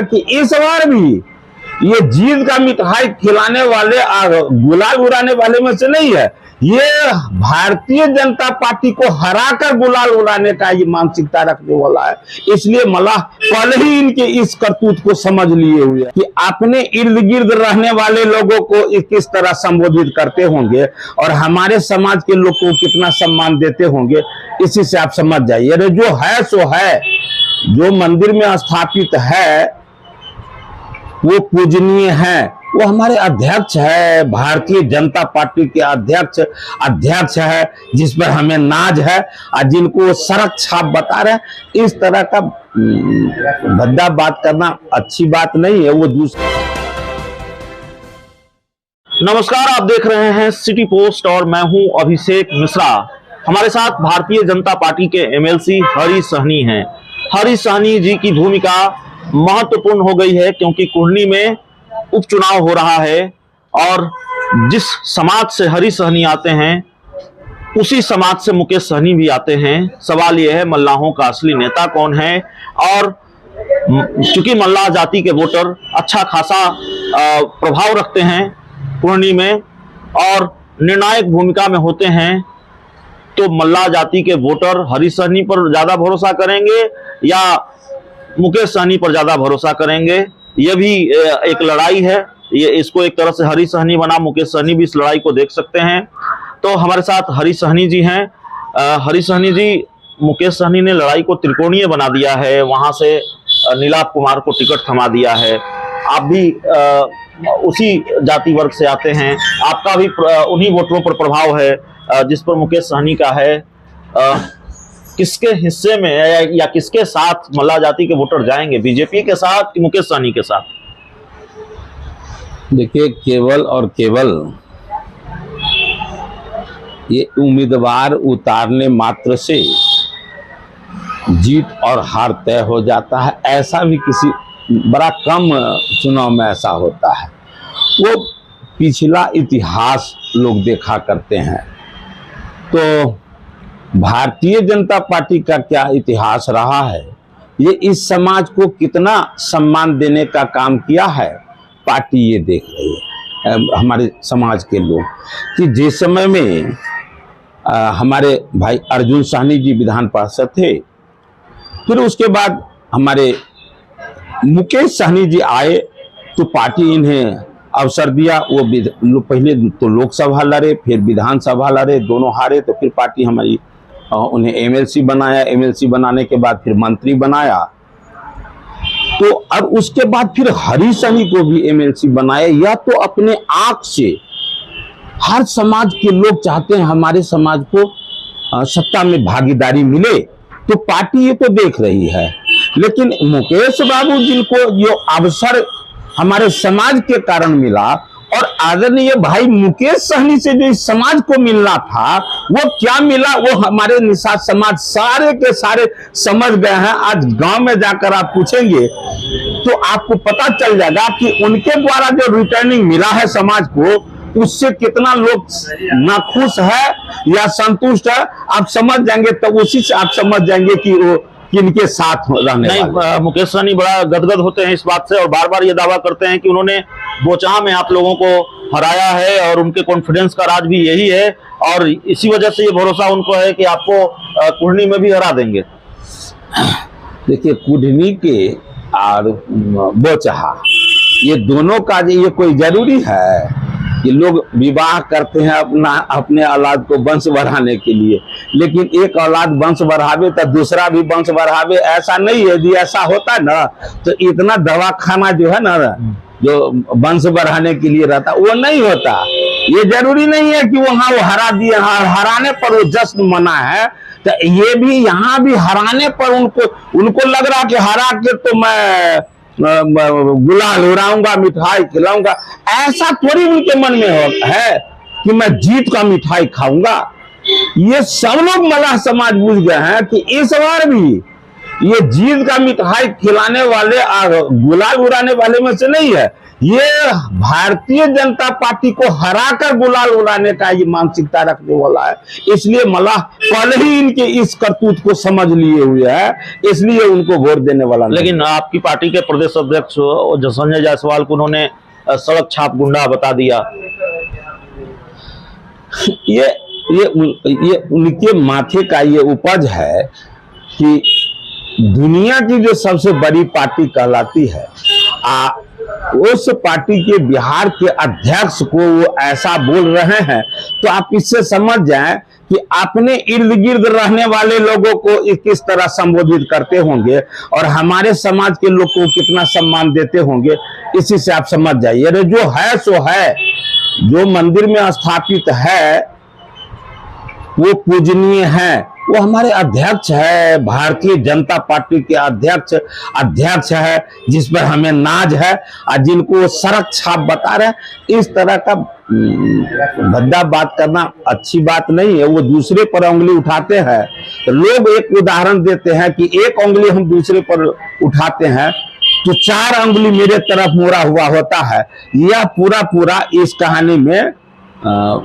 कि इस बार भी ये जीत का मिठाई खिलाने वाले गुलाल उड़ाने वाले में से नहीं है। ये भारतीय जनता पार्टी को हराकर गुलाल उड़ाने का ये मानसिकता रखने वाला है। इसलिए मल्लाह पहले ही इनके इस करतूत को समझ लिए हुए कि अपने इर्द गिर्द रहने वाले लोगों को किस तरह संबोधित करते होंगे और हमारे समाज के लोग को कितना सम्मान देते होंगे, इसी से आप समझ जाइए। अरे जो है सो है, जो मंदिर में स्थापित है वो पूजनीय है, वो हमारे अध्यक्ष है, भारतीय जनता पार्टी के अध्यक्ष है, जिस पर हमें नाज है और जिनको सड़क छाप बता रहे हैं। इस तरह का भद्दा बात करना अच्छी बात नहीं है। वो दूसरा नमस्कार, आप देख रहे हैं सिटी पोस्ट और मैं हूं अभिषेक मिश्रा। हमारे साथ भारतीय जनता पार्टी के एमएलसी हरी सहनी हैं। हरी सहनी जी की भूमिका महत्वपूर्ण हो गई है क्योंकि कुढ़नी में उपचुनाव हो रहा है और जिस समाज से हरी सहनी आते हैं उसी समाज से मुकेश सहनी भी आते हैं। सवाल यह है मल्लाहों का असली नेता कौन है, और चूंकि मल्लाह जाति के वोटर अच्छा खासा प्रभाव रखते हैं कुढ़नी में और निर्णायक भूमिका में होते हैं, तो मल्लाह जाति के वोटर हरी सहनी पर ज्यादा भरोसा करेंगे या मुकेश सहनी पर ज्यादा भरोसा करेंगे। यह भी एक लड़ाई है। ये इसको एक तरह से हरी सहनी बना मुकेश सहनी भी इस लड़ाई को देख सकते हैं। तो हमारे साथ हरी सहनी जी हैं। हरी सहनी जी, मुकेश सहनी ने लड़ाई को त्रिकोणीय बना दिया है, वहां से नीलाभ कुमार को टिकट थमा दिया है। आप भी उसी जाति वर्ग से आते हैं, आपका भी उन्हीं वोटरों पर प्रभाव है जिस पर मुकेश सहनी का है। किसके हिस्से में या किसके साथ मल्लाह जाति के वोटर जाएंगे, बीजेपी के साथ कि मुकेश सहनी के साथ? देखिए, केवल और केवल ये उम्मीदवार उतारने मात्र से जीत और हार तय हो जाता है, ऐसा भी किसी बड़ा कम चुनाव में ऐसा होता है। वो पिछला इतिहास लोग देखा करते हैं। तो भारतीय जनता पार्टी का क्या इतिहास रहा है, ये इस समाज को कितना सम्मान देने का काम किया है, पार्टी ये देख रही है। हमारे समाज के लोग कि जिस समय में हमारे भाई अर्जुन साहनी जी विधान पार्षद थे, फिर उसके बाद हमारे मुकेश सहनी जी आए तो पार्टी इन्हें अवसर दिया। वो पहले तो लोकसभा लड़े, फिर विधानसभा लड़े, दोनों हारे, तो फिर पार्टी हमारी उन्हें एमएलसी बनाया। एमएलसी बनाने के बाद फिर मंत्री बनाया, तो और उसके बाद फिर हरी सहनी को भी एमएलसी बनाया। या तो अपने आंख से हर समाज के लोग चाहते हैं हमारे समाज को सत्ता में भागीदारी मिले, तो पार्टी ये तो देख रही है। लेकिन मुकेश बाबू जिनको जो अवसर हमारे समाज के कारण मिला, और आदरणीय भाई मुकेश सहनी से जो इस समाज को मिलना था वो क्या मिला, वो हमारे निषाद समाज सारे के सारे समझ गए हैं। आज गांव में जाकर आप पूछेंगे तो आपको पता चल जाएगा कि उनके द्वारा जो रिटर्निंग मिला है समाज को, उससे कितना लोग नाखुश है या संतुष्ट है, आप समझ जाएंगे। तो उसी से आप समझ जाएंगे कि वो किनके साथ रहने नहीं। मुकेश सहनी बड़ा गदगद होते हैं इस बात से और बार बार ये दावा करते हैं कि उन्होंने बोचाह में आप लोगों को हराया है और उनके कॉन्फिडेंस का राज भी यही है और इसी वजह से ये भरोसा उनको है कि आपको कुढ़नी में भी हरा देंगे। देखिए, कुढ़नी के और बोचाह ये दोनों का ये कोई जरूरी है कि लोग विवाह करते हैं अपने औलाद को वंश बढ़ाने के लिए, लेकिन एक औलाद वंश बढ़ावे तो दूसरा भी वंश बढ़ावे, ऐसा नहीं है। यदि ऐसा होता ना तो इतना दवाखाना जो है ना, जो वंश बढ़ाने के लिए रहता, वो नहीं होता। ये जरूरी नहीं है कि वहां वो हरा दिए, हराने पर वो जश्न मना है। तो ये भी यहाँ भी हराने पर उनको लग रहा कि हरा के तो मैं गुलाल उड़ाऊंगा, मिठाई खिलाऊंगा। ऐसा थोड़ी उनके मन में है कि मैं जीत का मिठाई खाऊंगा। ये सब लोग मल्लाह समाज बुझ गए हैं कि इस बार भी ये जीत का मिठाई खिलाने वाले गुलाल उड़ाने वाले में से नहीं है। ये भारतीय जनता पार्टी को हराकर गुलाल उड़ाने का ये मानसिकता रखने वाला है। इसलिए मल्लाह पहले ही इनके इस करतूत को समझ लिए हुए है, इसलिए उनको वोट देने वाला नहीं। लेकिन आपकी पार्टी के प्रदेश अध्यक्ष संजय जायसवाल को उन्होंने सड़क छाप गुंडा बता दिया। ये उनके माथे का ये उपज है कि दुनिया की जो सबसे बड़ी पार्टी कहलाती है, उस पार्टी के बिहार के अध्यक्ष को वो ऐसा बोल रहे हैं, तो आप इससे समझ जाएं कि अपने इर्द गिर्द रहने वाले लोगों को किस तरह संबोधित करते होंगे और हमारे समाज के लोग को कितना सम्मान देते होंगे। इसी से आप समझ जाइए, अरे जो है सो है, जो मंदिर में स्थापित है वो पूजनीय है, वो हमारे अध्यक्ष है, भारतीय जनता पार्टी के अध्यक्ष है, जिस पर हमें नाज है। और जिनको वो सड़क छाप बता रहे हैं, इस तरह का भद्दा बात करना अच्छी बात नहीं है। वो दूसरे पर उंगली उठाते हैं। लोग एक उदाहरण देते हैं कि एक उंगली हम दूसरे पर उठाते हैं तो 4 उंगली मेरे तरफ मोड़ा हुआ होता है। यह पूरा इस कहानी में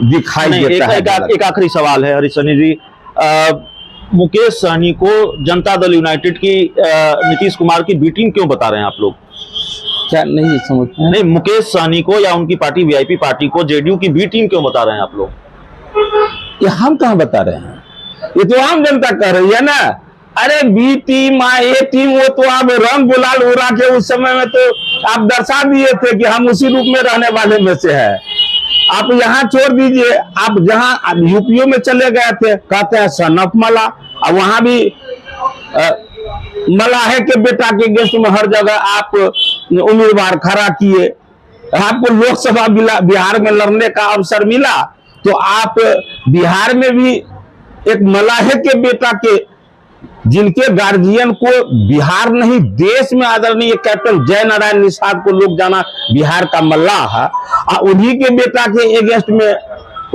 दिखाई देता है। एक आखिरी सवाल है हरीश सहनी जी, मुकेश सहनी को जनता दल यूनाइटेड की नीतीश कुमार की बी टीम क्यों बता रहे हैं आप लोग? क्या नहीं समझते हैं? नहीं, मुकेश सहनी को या उनकी पार्टी वीआईपी पार्टी को जेडीयू की बी टीम क्यों बता रहे हैं आप लोग? ये हम कहां बता रहे हैं, ये तो आम जनता कह रही है ना। अरे बी टीम ए टीम, वो तो आप रंग गुलाल उड़ा के उस समय में तो आप दर्शा दिए थे कि हम उसी रूप में रहने वाले में से है। आप यहाँ छोड़ दीजिए, आप जहाँ यूपीओ में चले गए थे, कहते हैं सनफ मला, और वहां भी मलाहे के बेटा के गेस्ट में हर जगह आप उम्मीदवार खड़ा किए। आपको लोकसभा बिहार में लड़ने का अवसर मिला, तो आप बिहार में भी एक मलाहे के बेटा के, जिनके गार्जियन को बिहार नहीं देश में आदरणीय कैप्टन जय नारायण निषाद को लोग जाना बिहार का मल्लाह है, उन्हीं के बेटा के अगेंस्ट में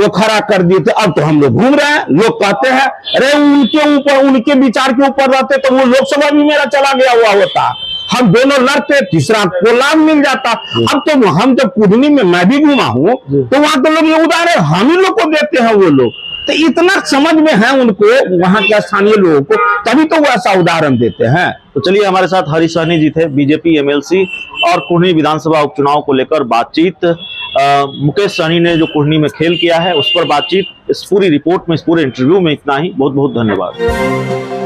वो खड़ा कर दिए थे। अब तो हम लोग घूम रहे हैं, लोग कहते हैं अरे उनके ऊपर, उनके विचार के ऊपर रहते तो वो लोकसभा भी मेरा चला गया हुआ होता, हम दोनों लड़ते, तीसरा को लाभ मिल जाता। अब तो हम जब कुदनी में मैं भी घुमा हूं तो वहां तो लोग ये उदाहरण हम ही लोग को देते हैं। वो लोग तो इतना समझ में है उनको, वहां के स्थानीय लोगों को, तभी तो वो ऐसा उदाहरण देते हैं। तो चलिए, हमारे साथ हरीश सहनी जी थे, बीजेपी एमएलसी और कुढ़नी विधानसभा उपचुनाव को लेकर बातचीत। मुकेश सहनी ने जो कुढ़नी में खेल किया है उस पर बातचीत। इस पूरी रिपोर्ट में, इस पूरे इंटरव्यू में इतना ही। बहुत बहुत धन्यवाद।